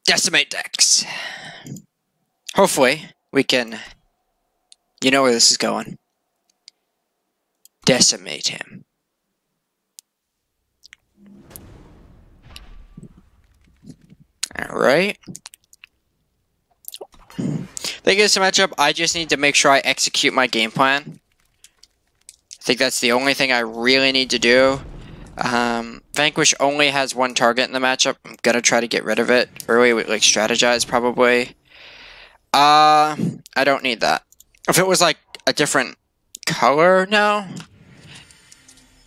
Decimate decks. Hopefully, we can... You know where this is going. Decimate him. Alright. Thank you so much, matchup. I just need to make sure I execute my game plan. I think that's the only thing I really need to do. Vanquish only has one target in the matchup. I'm gonna try to get rid of it early with like strategize probably. I don't need that. If it was like a different color, no.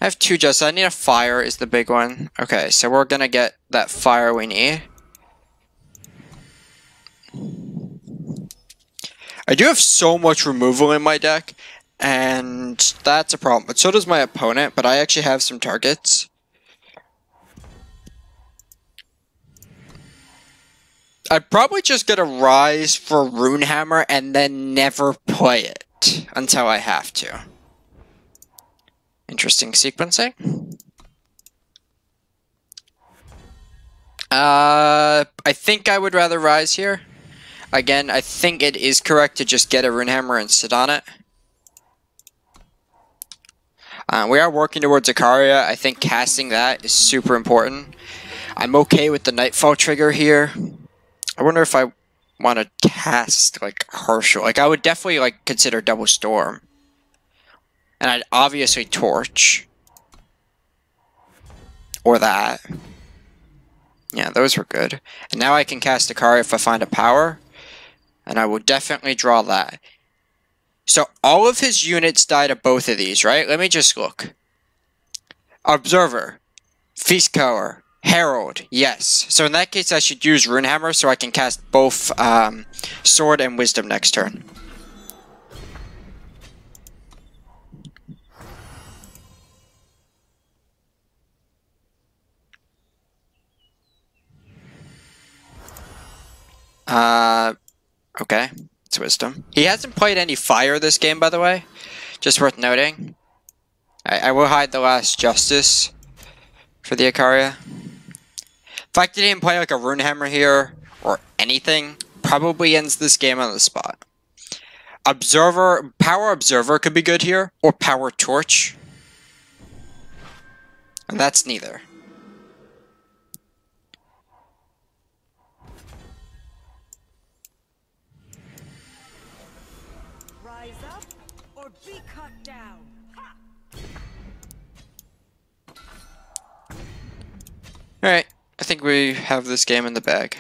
I have two just. I need a fire is the big one. Okay, so we're gonna get that fire we need. I do have so much removal in my deck, and that's a problem. But so does my opponent, but I actually have some targets. I'd probably just get a Rise for Runehammer and then never play it until I have to. Interesting sequencing. I think I would rather Rise here. Again, I think it is correct to just get a Runehammer and sit on it. We are working towards Icaria. I think casting that is super important. I'm okay with the Nightfall trigger here. I wonder if I want to cast, like, Herschel. Like, I would definitely, like, consider Double Storm. And I'd obviously Torch. Or that. Yeah, those were good. And now I can cast Icaria if I find a power. And I will definitely draw that. So all of his units die to both of these, right? Let me just look. Observer. Feast Cower. Herald. Yes. So in that case, I should use Runehammer so I can cast both Sword and Wisdom next turn. Okay. It's Wisdom. He hasn't played any Fire this game, by the way. Just worth noting. I will hide the Last Justice for the Icaria. The fact that he didn't play like a Runehammer here, or anything, probably ends this game on the spot. Observer, Power Observer could be good here, or Power Torch. And that's neither. Rise up or be cut down. Alright, I think we have this game in the bag.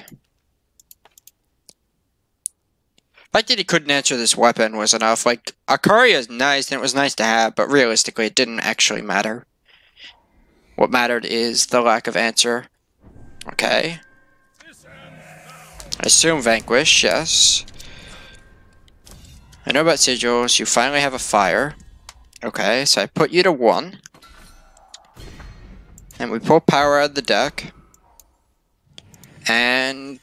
The fact that he couldn't answer this weapon was enough. Like, Icaria is nice, and it was nice to have, but realistically, it didn't actually matter. What mattered is the lack of answer. Okay. I assume Vanquish, yes. I know about Sigils. You finally have a fire. Okay, so I put you to 1. And we pull power out of the deck. And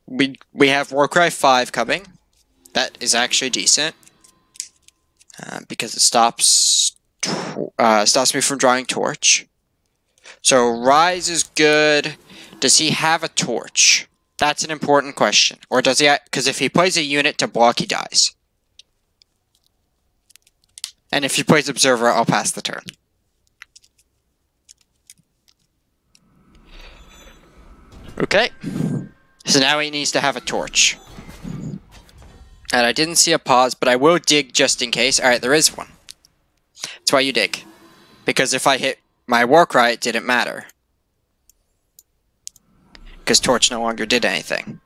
we have Warcry 5 coming. That is actually decent. Because it stops me from drawing Torch. So Rise is good. Does he have a Torch? That's an important question. Or does he? Because if he plays a unit to block, he dies. And if he plays Observer, I'll pass the turn. Okay. So now he needs to have a Torch. And I didn't see a pause, but I will dig just in case. Alright, there is one. That's why you dig. Because if I hit my Warcry, it didn't matter. Because Torch no longer did anything.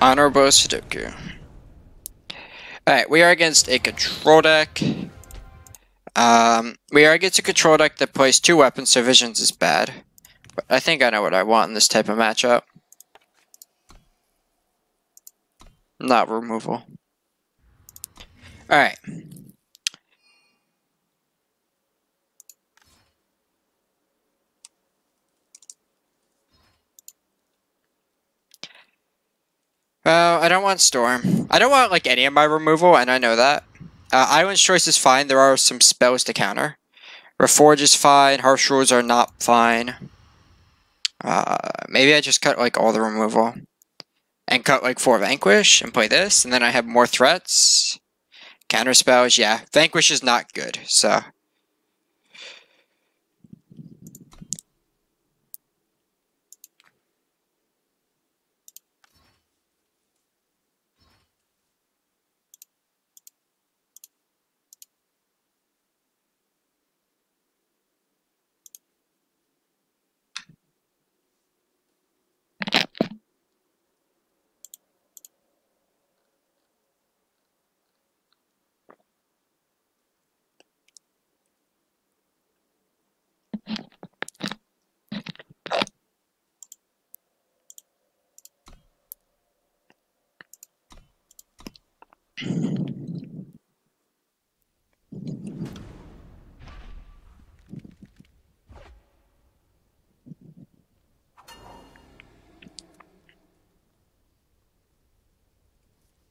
Honorable Sudoku. Alright, we are against a control deck. We are against a control deck that plays 2 weapons, so Visions is bad. But I think I know what I want in this type of matchup. Not removal. Alright. I don't want Storm. I don't want, like, any of my removal, and I know that. Island's Choice is fine. There are some spells to counter. Reforge is fine. Harsh rules are not fine. Maybe I just cut like all the removal. And cut like 4 Vanquish and play this. And then I have more threats. Counter spells, yeah. Vanquish is not good, so.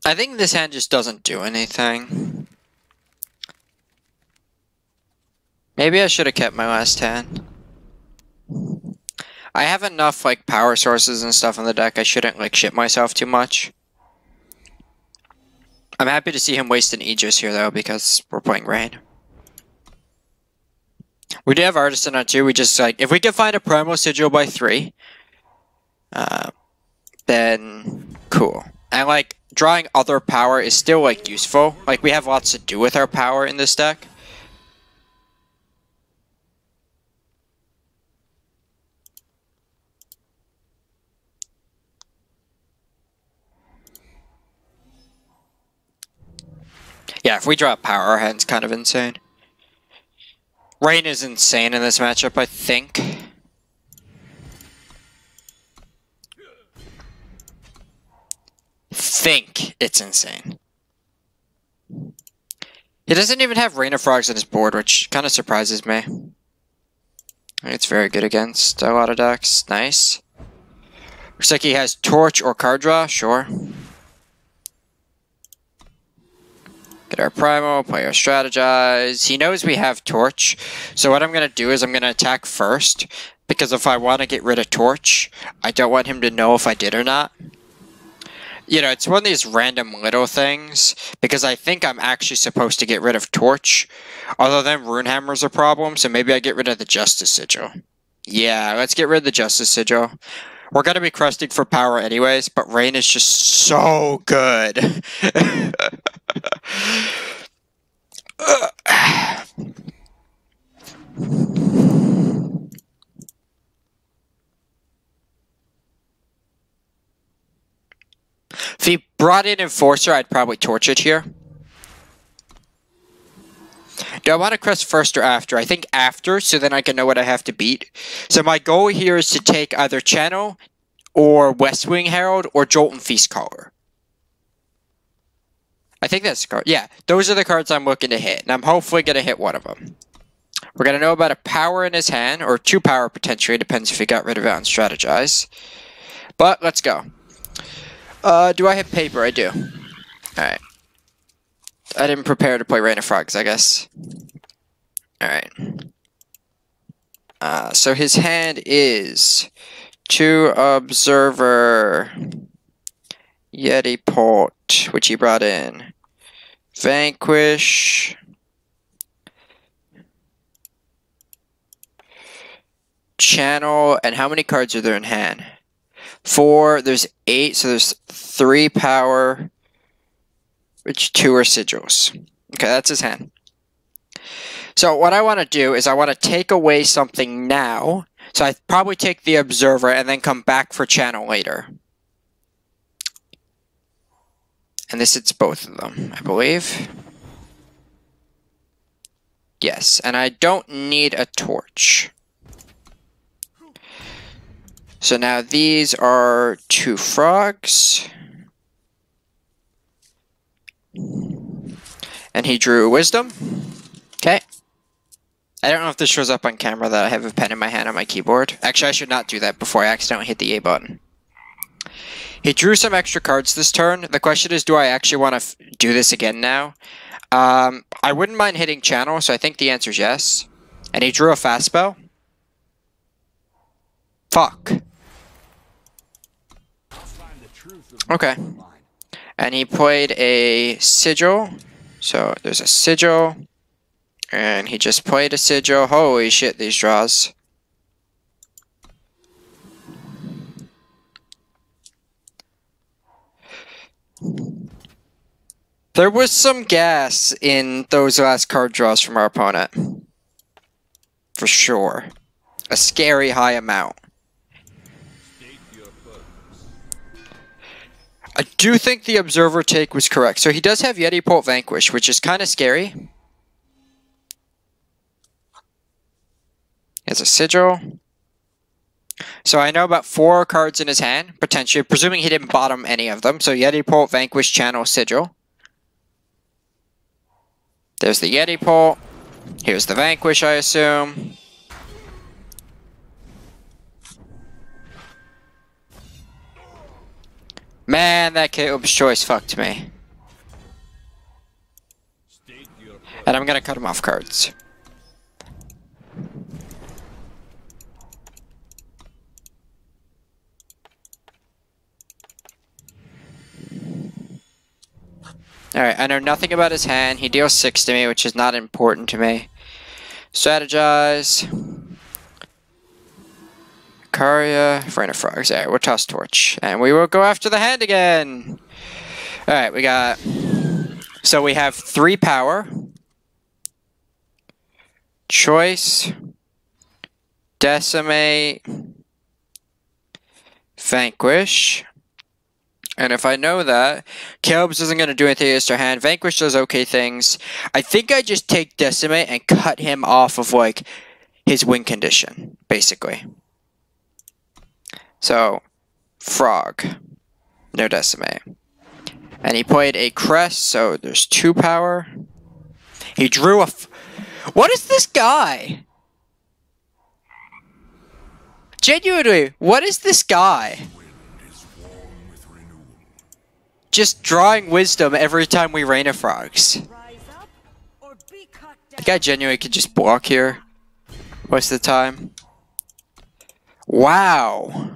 I think this hand just doesn't do anything. Maybe I should have kept my last hand. I have enough like power sources and stuff in the deck. I shouldn't like shit myself too much. I'm happy to see him waste an Aegis here though because we're playing Rain. We do have Artisan on 2. We just like if we can find a Primal Sigil by 3, then cool. And like drawing other power is still like useful. Like we have lots to do with our power in this deck. Yeah, if we draw power, our hand's kind of insane. Rain is insane in this matchup, I think. It's insane. He doesn't even have Rain of Frogs on his board, which kind of surprises me. It's very good against a lot of decks. Nice. Looks like he has Torch or card draw. Sure. Get our Primal, play our Strategize. He knows we have Torch. So what I'm going to do is I'm going to attack first. Because if I want to get rid of Torch, I don't want him to know if I did or not. You know, it's one of these random little things. Because I think I'm actually supposed to get rid of Torch. Although then Runehammer's a problem. So maybe I get rid of the Justice Sigil. Yeah, let's get rid of the Justice Sigil. We're going to be crusting for power anyways, but Rain is just so good. If he brought in Enforcer, I'd probably torch it here. Do I want to crest first or after? I think after, so then I can know what I have to beat. So my goal here is to take either Channel, or Westwing Herald, or Jolt and Feast Caller. I think that's the card. Yeah, those are the cards I'm looking to hit, and I'm hopefully going to hit one of them. We're going to know about a power in his hand, or 2 power potentially, depends if he got rid of it on Strategize. But, let's go. Do I have paper? I do. Alright. I didn't prepare to play Rain of Frogs, I guess. Alright. So his hand is 2 Observer, Yeti Port, which he brought in, Vanquish, Channel, and how many cards are there in hand? 4, there's 8, so there's 3 power, which 2 are sigils. Okay, that's his hand. So what I want to do is I want to take away something now. So I probably take the Observer and then come back for Channel later. And this hits both of them, I believe. Yes, and I don't need a torch. So now these are 2 frogs. And he drew Wisdom. Okay. I don't know if this shows up on camera that I have a pen in my hand on my keyboard. Actually, I should not do that before I accidentally hit the A button. He drew some extra cards this turn. The question is, do I actually want to do this again now? I wouldn't mind hitting Channel, so I think the answer is yes. And he drew a fast spell? Fuck. Okay. And he played a sigil. So there's a sigil. And he just played a sigil. Holy shit, these draws. There was some gas in those last card draws from our opponent. For sure. A scary high amount. I do think the Observer take was correct. So he does have Yeti Bolt Vanquish, which is kind of scary. He has a Sigil. So I know about 4 cards in his hand, potentially, presuming he didn't bottom any of them. So Yeti Bolt, Vanquish, Channel, Sigil. There's the Yeti Bolt. Here's the Vanquish, I assume. Man, that Caleb's Choice fucked me. And I'm gonna cut him off cards. Alright, I know nothing about his hand. He deals 6 to me, which is not important to me. Strategize. Icaria, Rain of Frogs. Alright, we'll toss Torch. And we will go after the hand again. Alright, we got... So we have 3 power. Choice. Decimate. Vanquish. And if I know that, Caleb's isn't going to do anything against our hand. Vanquish does okay things. I think I just take Decimate and cut him off of, like, his win condition, basically. So, Frog. No Decimate. And he played a Crest, so there's 2 power. He drew a... What is this guy? Genuinely, what is this guy? Just drawing wisdom every time we Rain of Frogs. The guy genuinely could just block here most of the time. Wow.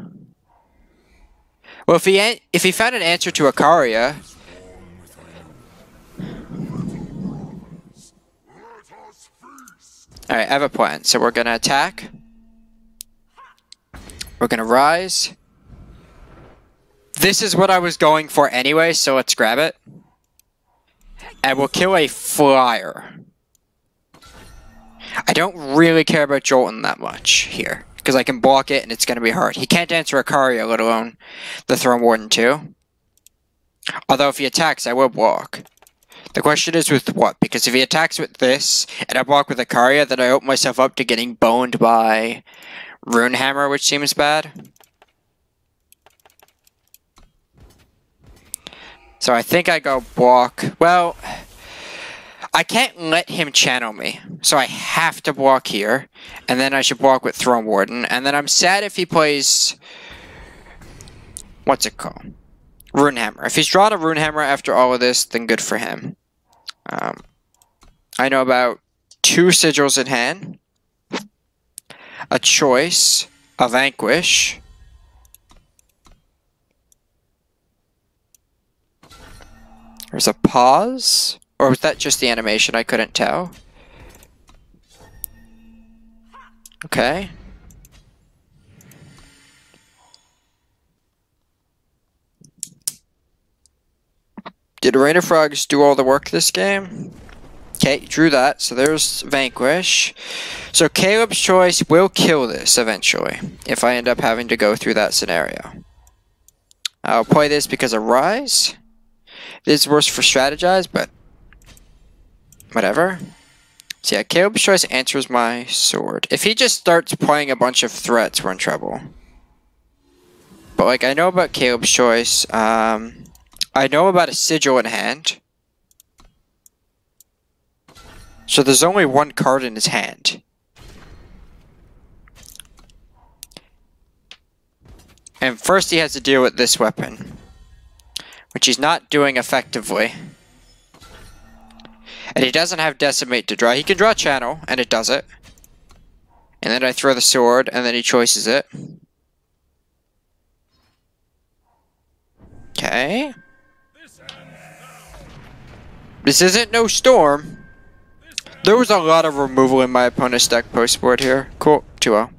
Well, if he found an answer to Icaria. Alright, I have a plan. So we're gonna attack. We're gonna rise. This is what I was going for anyway, so let's grab it. And we'll kill a flyer. I don't really care about Jolton that much here, because I can block it and it's going to be hard. He can't answer Icaria, let alone the Throne Warden too. Although if he attacks, I will block. The question is with what? Because if he attacks with this, and I block with Icaria, then I open myself up to getting boned by Runehammer, which seems bad. So I think I go block. Well, I can't let him channel me. So I have to block here. And then I should block with Throne Warden. And then I'm sad if he plays... What's it called? Runehammer. If he's drawn a Runehammer after all of this, then good for him. I know about 2 sigils in hand. A choice. A vanquish. There's a pause? Or was that just the animation? I couldn't tell. Okay. Did Rain of Frogs do all the work this game? Okay, drew that. So there's Vanquish. So Caleb's Choice will kill this eventually. If I end up having to go through that scenario. I'll play this because of Rise. This is worse for Strategize, but whatever. So yeah, Caleb's Choice answers my sword. If he just starts playing a bunch of threats, we're in trouble. But like, I know about Caleb's Choice. I know about a sigil in hand. So there's only 1 card in his hand. And first he has to deal with this weapon, which he's not doing effectively. And he doesn't have Decimate to draw. He can draw Channel, and it does it. And then I throw the sword, and then he choices it. Okay. This isn't no storm. There was a lot of removal in my opponent's deck post-board here. Cool. 2-0.